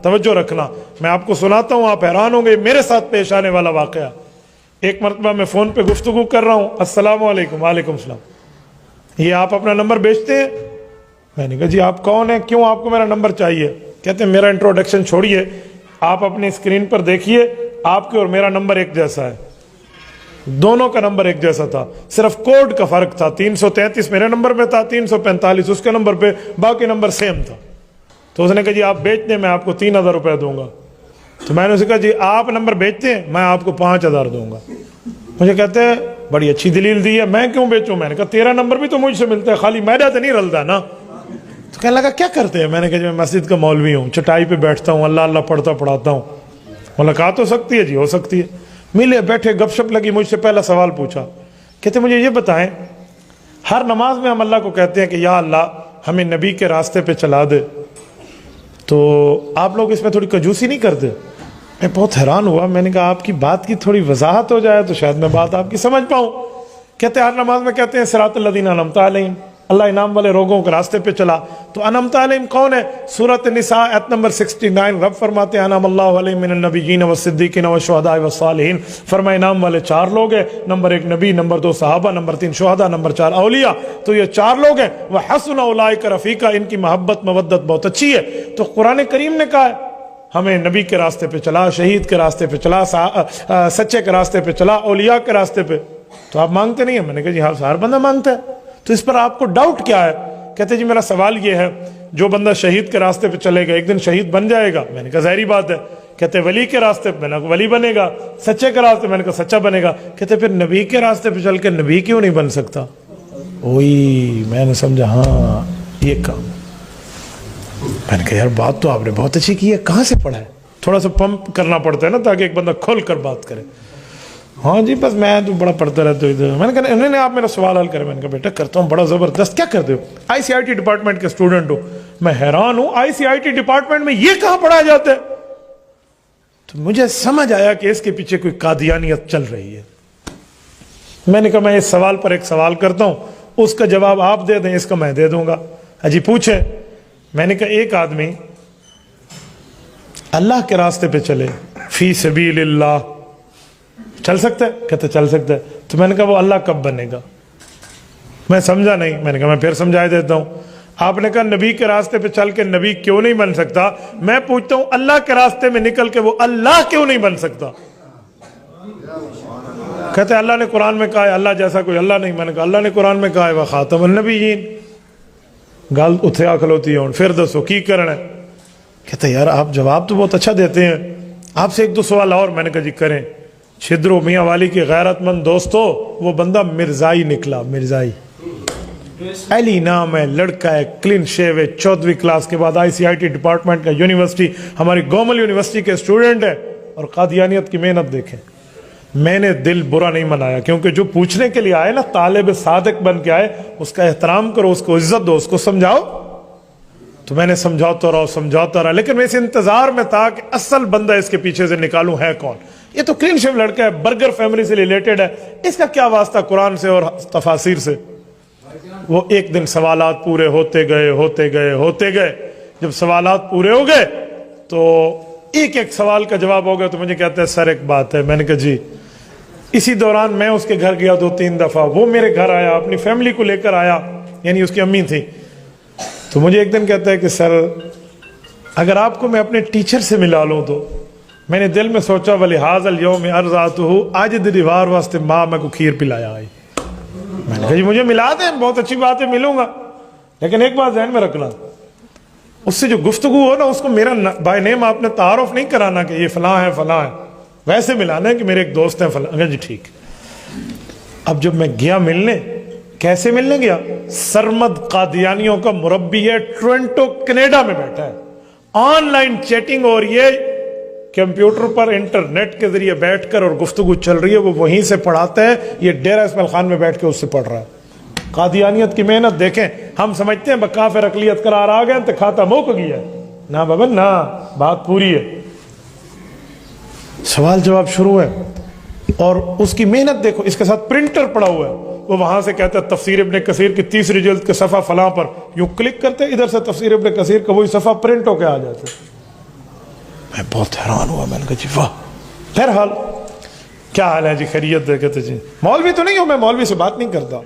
توجہ رکھنا، میں آپ کو سناتا ہوں، آپ حیران ہوں گے، میرے ساتھ پیش آنے والا واقعہ۔ ایک مرتبہ میں فون پہ گفتگو کر رہا ہوں، السلام علیکم، وعلیکم السلام، یہ آپ اپنا نمبر بیچتے ہیں؟ میں نے کہا جی آپ کون ہیں، کیوں آپ کو میرا نمبر چاہیے؟ کہتے ہیں میرا انٹروڈکشن چھوڑیے، آپ اپنی اسکرین پر دیکھیے، آپ کے اور میرا نمبر ایک جیسا ہے، دونوں کا نمبر ایک جیسا تھا، صرف کوڈ کا فرق تھا، 333 میرے نمبر میں تھا، 345 اس کے نمبر پہ، باقی نمبر سیم تھا۔ تو اس نے کہا جی آپ بیچ دیں، میں آپ کو 3000 روپے دوں گا۔ تو میں نے اسے کہا جی آپ نمبر بیچتے ہیں، میں آپ کو 5000 دوں گا۔ مجھے کہتے ہیں بڑی اچھی دلیل دی ہے، میں کیوں بیچوں؟ میں نے کہا تیرا نمبر بھی تو مجھ سے ملتا ہے، خالی میرا تو نہیں رلتا نا۔ تو کہنے لگا کیا کرتے ہیں؟ میں نے کہا جی میں مسجد کا مولوی ہوں، چٹائی پہ بیٹھتا ہوں، اللہ اللہ پڑھتا پڑھاتا ہوں۔ ملاقات ہو سکتی ہے؟ جی ہو سکتی ہے۔ ملے، بیٹھے، گپ شپ لگی، مجھ سے پہلا سوال پوچھا، کہتے مجھے یہ بتائیں، ہر نماز میں ہم اللہ کو کہتے ہیں کہ یا اللہ ہمیں نبی کے راستے پہ چلا دے، تو آپ لوگ اس میں تھوڑی کنجوسی نہیں کرتے؟ میں بہت حیران ہوا، میں نے کہا آپ کی بات کی تھوڑی وضاحت ہو جائے تو شاید میں بات آپ کی سمجھ پاؤں۔ کہتے ہر نماز میں کہتے ہیں صراط الذین انعمت علیہم، اللہ انعام والے لوگوں کے راستے پہ چلا، تو انعمت علیہم کون ہے؟ سورۃ النساء آیت نمبر 69، رب فرماتے ہیں انعم اللہ علیہم من النبیین والصدیقین والشہداء والصالحین، فرمائے انعام والے 4 لوگ ہیں، نمبر 1 نبی، نمبر 2 صحابہ، نمبر 3 شہداء، نمبر 4 اولیاء، تو یہ 4 لوگ ہیں، وحسن اولئک رفیقا، ان کی محبت مودت بہت اچھی ہے۔ تو قرآن کریم نے کہا ہے ہمیں نبی کے راستے پہ چلا، شہید کے راستے پہ چلا، سچے کے راستے پہ چلا، اولیاء کے راستے پہ، تو آپ مانگتے نہیں ہیں؟ میں نے کہا جی ہاں ہر بندہ مانگتا ہے، تو اس پر آپ کو ڈاؤٹ کیا ہے؟ کہتے جی میرا سوال یہ ہے، جو بندہ شہید کے راستے پہ چلے گا ایک دن شہید بن جائے گا؟ میں نے کہا ظاہری بات ہے۔ کہتے ولی کے راستے پہ، میں نے کہا ولی بنے گا، سچے کے راستے، میں نے کہا سچا بنے گا۔ کہتے پھر نبی کے راستے پہ چل کے نبی کیوں نہیں بن سکتا؟ وہی میں نے سمجھا، ہاں یہ کام۔ میں نے کہا یار بات تو آپ نے بہت اچھی کی ہے، کہاں سے پڑھا ہے؟ تھوڑا سا پمپ کرنا پڑتا ہے نا تاکہ ایک بندہ کھول کر بات کرے۔ ہاں جی بس میں تو بڑا پڑھتا رہتا ہوں ادھر۔ میں نے کہا انہوں نے آپ میرا سوال حل کرے؟ میں نے کہا بیٹا کرتا ہوں، بڑا زبردست، کیا کرتے ہو؟ آئی سی آئی ٹی ڈپارٹمنٹ کے اسٹوڈنٹ ہو۔ میں حیران ہوں، آئی سی آئی ٹی ڈپارٹمنٹ میں یہ کہاں پڑھایا جاتا ہے؟ تو مجھے سمجھ آیا کہ اس کے پیچھے کوئی قادیانیت چل رہی ہے۔ میں نے کہا میں اس سوال پر ایک سوال کرتا ہوں، اس کا جواب آپ دے دیں، اس کا میں دے دوں گا۔ جی پوچھیں۔ میں نے کہا ایک آدمی اللہ کے راستے پہ چلے، فی سبیل اللہ، چل سکتا ہے؟ کہتے چل سکتا ہے۔ تو میں نے کہا وہ اللہ کب بنے گا؟ میں سمجھا نہیں۔ میں نے کہا میں پھر سمجھا دیتا ہوں۔ آپ نے کہا نبی کے راستے پہ چل کے نبی کیوں نہیں بن سکتا؟ میں پوچھتا ہوں اللہ کے راستے میں نکل کے وہ اللہ کیوں نہیں بن سکتا؟ کہتے اللہ نے قرآن میں کہا ہے اللہ جیسا کوئی اللہ نہیں۔ میں نے کہا اللہ نے قرآن میں کہا ہے وہ خاتم النبیین، گل اتھیا کھلوتی ہے، پھر دسو کی کرنا ہے؟ کہتے یار آپ جواب تو بہت اچھا دیتے ہیں، آپ سے 1-2 سوال اور۔ میں نے کہا جی کریں۔ چھدرو میاں والی کے غیرت مند دوستو، وہ بندہ مرزائی نکلا، مرزائی، علی نام ہے، لڑکا ہے، کلین شیو ہے، 14ویں کلاس کے بعد آئی سی آئی ٹی ڈپارٹمنٹ کا یونیورسٹی، ہماری گومل یونیورسٹی کے اسٹوڈنٹ ہے، اور قادیانیت کی محنت دیکھیں۔ میں نے دل برا نہیں منایا، کیونکہ جو پوچھنے کے لیے آئے نا، طالب صادق بن کے آئے، اس کا احترام کرو، اس کو عزت دو، اس کو سمجھاؤ۔ تو میں نے سمجھاتا رہا، لیکن میں اس انتظار میں تھا کہ اصل بندہ اس کے پیچھے سے نکالوں ہے کون۔ یہ تو کلین شیو لڑکا ہے، برگر فیملی سے ریلیٹڈ ہے، اس کا کیا واسطہ قرآن سے اور تفاسیر سے؟ وہ ایک دن سوالات پورے ہوتے گئے، جب سوالات پورے ہو گئے تو ایک سوال کا جواب ہو گیا، تو مجھے کہتا ہے سر ایک بات ہے۔ میں نے کہا جی۔ اسی دوران میں اس کے گھر گیا 2-3 دفعہ، وہ میرے گھر آیا، اپنی فیملی کو لے کر آیا، یعنی اس کی امی تھی۔ تو مجھے ایک دن کہتا ہے کہ سر اگر آپ کو میں اپنے ٹیچر سے ملا لوں تو۔ میں نے دل میں سوچا وَلِهَذَا الْيَوْمِ أَرْضَعْتُهُ، آج دیوار واسطے ماں میں کو کھیر پلایا آئی۔ میں نے کہا جی مجھے ملا دیں، بہت اچھی بات ہے، ملوں گا، لیکن ایک بات ذہن میں رکھنا، اس سے جو گفتگو ہو نا، اس کو میرا بائی نیم آپ نے تعارف نہیں کرانا کہ یہ فلاں ہے فلاں ہے، ویسے ملانا ہے کہ میرے ایک دوست ہیں فلاں۔ جی ٹھیک۔ اب جب میں گیا ملنے، کیسے ملنے گیا؟ سرمد قادیانیوں کا مربی ہے، ٹورنٹو کینیڈا میں بیٹھا ہے، آن لائن چیٹنگ ہو رہی ہے، کمپیوٹر پر انٹرنیٹ کے ذریعے بیٹھ کر اور گفتگو چل رہی ہے، وہ وہیں سے پڑھاتا ہے، یہ ڈیرہ اسماعیل خان میں بیٹھ کے اس سے پڑھ رہا ہے۔ قادیانیت کی محنت دیکھیں۔ ہم سمجھتے ہیں بکافر اقلیت قرار آ گئے تو کھاتا موک گیا، نہ بابا نہ، بات پوری ہے۔ سوال جواب شروع ہے، اور اس کی محنت دیکھو، اس کے ساتھ پرنٹر پڑا ہوا ہے، وہ وہاں سے کہتا ہے تفسیر ابن کثیر کی 30 جلد کے صفحہ فلاں پر، یوں کلک کرتے ادھر سے تفسیر ابن کثیر کا وہی صفحہ پرنٹ ہو کے آ جاتا ہے۔ میں بہت حیران ہوا، میں نے کہا جی واہ، بہرحال کیا حال ہے جی، خیریت ہے؟ کہتے جی مولوی تو نہیں ہوں میں، مولوی سے بات نہیں کرتا،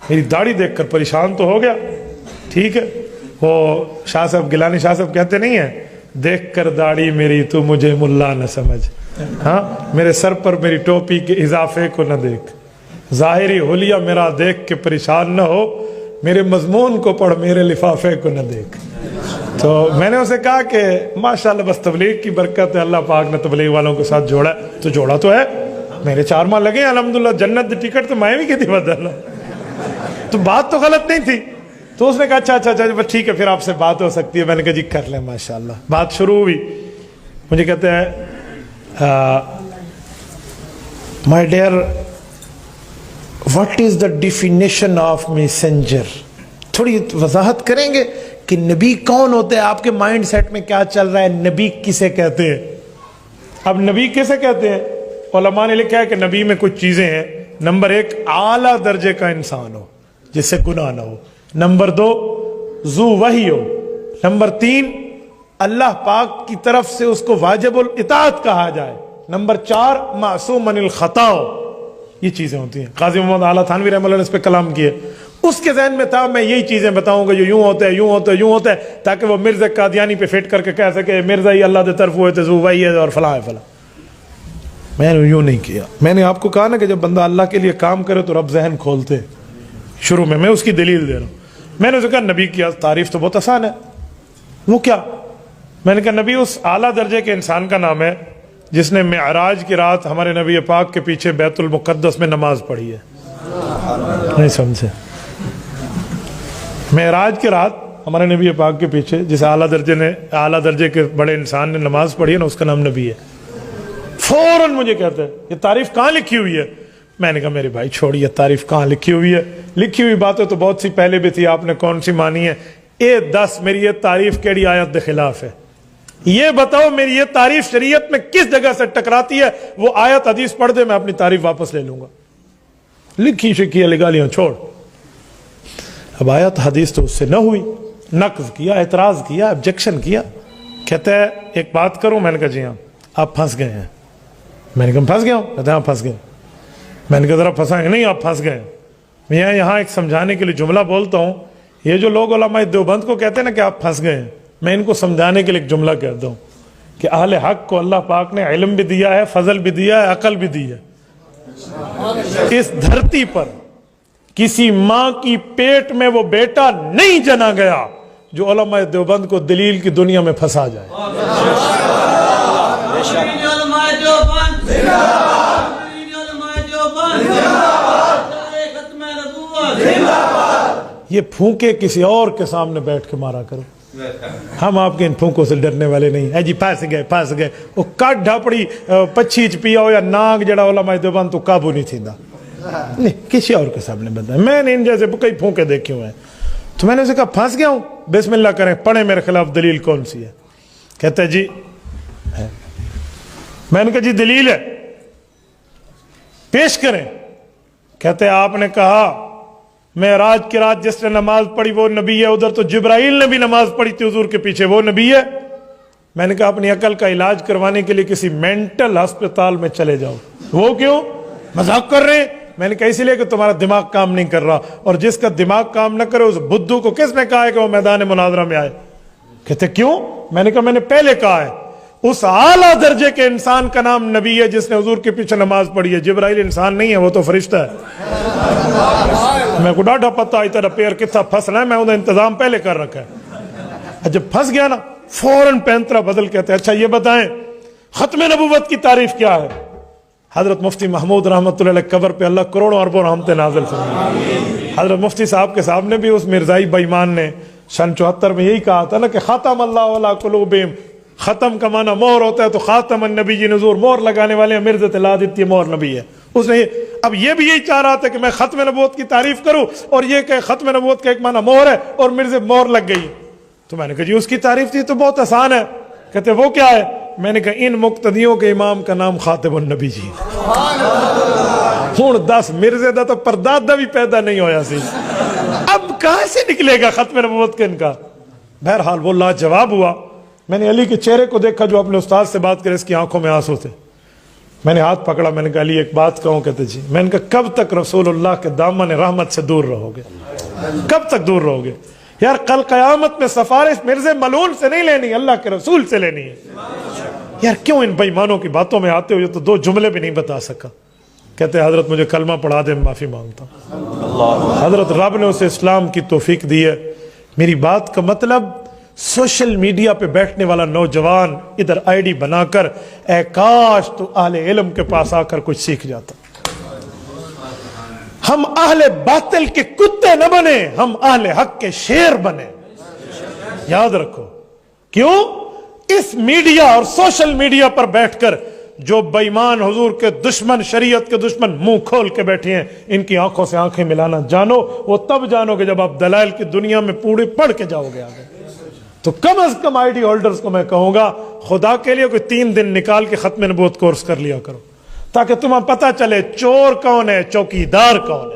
میری داڑھی دیکھ کر پریشان تو ہو گیا، ٹھیک ہے، وہ شاہ صاحب گیلانی شاہ صاحب کہتے نہیں ہیں، دیکھ کر داڑھی میری تو مجھے ملا نہ سمجھ، ہاں میرے سر پر میری ٹوپی کے اضافے کو نہ دیکھ، ظاہری حلیہ میرا دیکھ کے پریشان نہ ہو، میرے مضمون کو پڑھ میرے لفافے کو نہ دیکھ۔ تو میں نے اسے کہا کہ ماشاءاللہ بس تبلیغ کی برکت ہے، اللہ پاک نے تبلیغ والوں کے ساتھ جوڑا ہے، تو جوڑا تو ہے، میرے 4 ماہ لگے الحمدللہ، جنت دی ٹکٹ تو میں بھی کی تھی بدل، تو بات تو غلط نہیں تھی۔ تو اس نے کہا اچھا بس ٹھیک ہے، پھر آپ سے بات ہو سکتی ہے۔ میں نے کہا جی کر لیں، ماشاءاللہ۔ بات شروع ہوئی، مجھے کہتے ہیں my dear what is the definition of messenger, تھوڑی وضاحت کریں گے کہ نبی کون ہوتے ہیں، آپ کے مائنڈ سیٹ میں کیا چل رہا ہے، نبی کسے کہتے ہیں؟ اب نبی کسے کہتے ہیں؟ علماء نے لکھا ہے کہ نبی میں کچھ چیزیں ہیں۔ نمبر 1 اعلیٰ درجے کا انسان ہو جس سے گناہ نہ ہو، نمبر 2 ذو وحی ہو، نمبر 3 اللہ پاک کی طرف سے اس کو واجب الاطاعت کہا جائے، نمبر 4 معصوم من الخطا ہو۔ یہ چیزیں ہوتی ہیں۔ قاضی محمد اعلیٰ تھانوی رحمہ اللہ نے اس پہ کلام کیے، اس کے ذہن میں تھا میں یہی چیزیں بتاؤں گا جو یوں ہوتا ہے یوں ہوتا ہے یوں ہوتا ہے، تاکہ وہ مرزا قادیانی پہ فٹ کر کے کہہ سکے مرزا ہی اللہ دے طرف ہوئے تھے، ذو وحی ہے اور فلاں ہے فلاں۔ میں نے یوں نہیں کیا، میں نے آپ کو کہا نا کہ جب بندہ اللہ کے لیے کام کرے تو رب ذہن کھولتے۔ شروع میں اس کی دلیل دے رہا ہوں۔ میں نے اسے کہا نبی کی تعریف تو بہت آسان ہے۔ وہ کیا؟ میں نے کہا نبی اس اعلیٰ درجے کے انسان کا نام ہے جس نے معراج کی رات ہمارے نبی پاک کے پیچھے بیت المقدس میں نماز پڑھی ہے۔ نہیں سمجھے؟ معراج کی رات ہمارے نبی پاک کے پیچھے جس اعلیٰ درجے کے بڑے انسان نے نماز پڑھی ہے نا، اس کا نام نبی ہے۔ فوراً مجھے کہتے ہیں یہ تعریف کہاں لکھی ہوئی ہے؟ میں نے کہا میرے بھائی چھوڑیے تعریف کہاں لکھی ہوئی ہے، لکھی ہوئی باتیں تو بہت سی پہلے بھی تھی، آپ نے کون سی مانی ہے؟ اے 10 میری یہ تعریف کیڑی آیت کے خلاف ہے؟ یہ بتاؤ میری یہ تعریف شریعت میں کس جگہ سے ٹکراتی ہے؟ وہ آیت حدیث پڑھ دے، میں اپنی تعریف واپس لے لوں گا۔ لکھی شکی لگالیاں چھوڑ۔ اب آیت حدیث تو اس سے نہ ہوئی، نقض کیا، اعتراض کیا، آبجیکشن کیا۔ کہتا ہے ایک بات کروں؟ میں نے کہا جی ہاں۔ آپ پھنس گئے ہیں۔ میں نے کہا پھنس گیا ہوں؟ کہتے ہیں آپ پھنس گئے۔ میں نے کہا ذرا پھنسائیں۔ نہیں آپ پھنس گئے۔ میں یہاں ایک سمجھانے کے لیے جملہ بولتا ہوں، یہ جو لوگ علماء دیوبند کو کہتے ہیں نا کہ آپ پھنس گئے ہیں، میں ان کو سمجھانے کے لیے ایک جملہ کہتا ہوں کہ اہل حق کو اللہ پاک نے علم بھی دیا ہے، فضل بھی دیا ہے، عقل بھی دی ہے۔ اس دھرتی پر کسی ماں کی پیٹ میں وہ بیٹا نہیں جنا گیا جو علماء دیوبند کو دلیل کی دنیا میں پھنسا جائے۔ یہ پھونکے کسی اور کے سامنے بیٹھ کے مارا کرو، ہم آپ کے ان پھونکوں سے ڈرنے والے نہیں ہیں۔ جی پھنس گئے وہ کٹ ڈھاپڑی پچھیچ پیا ہو یا ناگ جڑا علماء دیوبند تو قابو نہیں تھیندا، نہیں کسی اور کے سامنے بندہ۔ میں نے ان جیسے کئی پھونکے دیکھے ہوئے ہیں۔ تو میں نے اسے کہا پھنس گیا ہوں، بسم اللہ کریں، پڑھیں میرے خلاف دلیل کون سی ہے؟ کہتا ہے جی ہے۔ میں نے کہا جی دلیل ہے، پیش کریں۔ کہتے ہیں آپ نے کہا معراج کی رات جس نے نماز پڑھی وہ نبی ہے، ادھر تو جبرائیل نے بھی نماز پڑھی تھی حضور کے پیچھے، وہ نبی ہے؟ میں نے کہا اپنی عقل کا علاج کروانے کے لیے کسی مینٹل ہسپتال میں چلے جاؤ۔ وہ کیوں؟ مذاق کر رہے ہیں؟ میں نے کہا اسی لیے کہ تمہارا دماغ کام نہیں کر رہا، اور جس کا دماغ کام نہ کرے اس بدھو کو کس نے کہا ہے کہ وہ میدان مناظرہ میں آئے؟ کہتے کیوں؟ میں نے کہا میں نے پہلے کہا ہے اس اعلیٰ درجے کے انسان کا نام نبی ہے جس نے حضور کے پیچھے نماز پڑھی ہے۔ جبرائیل انسان نہیں ہے، وہ تو فرشتہ ہے۔ میں کو ڈاٹا پتا ہے تیرا پیر کتنا پھنسنا ہے، میں انہیں انتظام پہلے کر رکھا ہے۔ جب پھنس گیا نا فوراً پینترا بدل کہتے ہیں اچھا یہ بتائیں ختم نبوت کی تعریف کیا ہے؟ حضرت مفتی محمود رحمۃ اللہ علیہ قبر پہ اللہ کروڑوں اربوں رحمتیں نازل فرمائے۔ حضرت مفتی صاحب کے سامنے بھی اس مرزائی بےایمان نے سن 74 میں یہی کہا تھا نا کہ ختم اللہ علی قلوبہم، ختم کا معنی مہر ہوتا ہے، تو خاتم النبی نزور، مہر لگانے والے مرزا لا دیتی ہے، مہر نبی ہے۔ اس نے اب یہ بھی یہی چاہ رہا تھا کہ میں ختم نبوت کی تعریف کروں اور یہ کہ ختم نبوت کا ایک معنی مہر ہے اور مرزا مہر لگ گئی۔ تو میں نے کہا جی اس کی تعریف تھی تو بہت آسان ہے۔ کہتے وہ کیا ہے؟ میں نے کہا ان مقتدیوں کے امام کا نام خاتم النبی جی۔ ہوں 10 مرزے دا تو پردادا بھی پیدا نہیں ہویا سی، اب کہاں سے نکلے گا ختم نبوت کے ان کا؟ بہرحال وہ لاجواب ہوا۔ میں نے علی کے چہرے کو دیکھا جو اپنے استاد سے بات کرے، اس کی آنکھوں میں آنسو تھے. میں نے ہاتھ پکڑا، میں نے کہا علی ایک بات کہوں. کہتے جی. میں نے کہا کب تک رسول اللہ کے دامن رحمت سے دور رہو گے؟ کب تک دور رہو گے؟ یار کل قیامت میں سفارش مرزا ملعون سے نہیں لینی، اللہ کے رسول سے لینی ہے. یار کیوں ان بے ایمانوں کی باتوں میں آتے ہو؟ یہ تو 2 جملے بھی نہیں بتا سکا. کہتے حضرت مجھے کلمہ پڑھا دے، میں معافی مانگتا ہوں. حضرت رب نے اسے اسلام کی توفیق دی ہے. میری بات کا مطلب سوشل میڈیا پہ بیٹھنے والا نوجوان ادھر آئی ڈی بنا کر اے کاش تو اہل علم کے پاس آ کر کچھ سیکھ جاتا. ہم اہل باطل کے کتے نہ بنے، ہم اہل حق کے شیر بنے. یاد رکھو. کیوں؟ اس میڈیا اور سوشل میڈیا پر بیٹھ کر جو بے ایمان حضور کے دشمن، شریعت کے دشمن منہ کھول کے بیٹھے ہیں، ان کی آنکھوں سے آنکھیں ملانا جانو. وہ تب جانو کہ جب آپ دلائل کی دنیا میں پوڑے پڑھ کے جاؤ گے آگے. تو کم از کم آئی ڈی ہولڈرز کو میں کہوں گا خدا کے لیے کوئی 3 دن نکال کے ختم نبوت کورس کر لیا کرو، تاکہ تمہیں پتہ چلے چور کون ہے، چوکیدار کون ہے.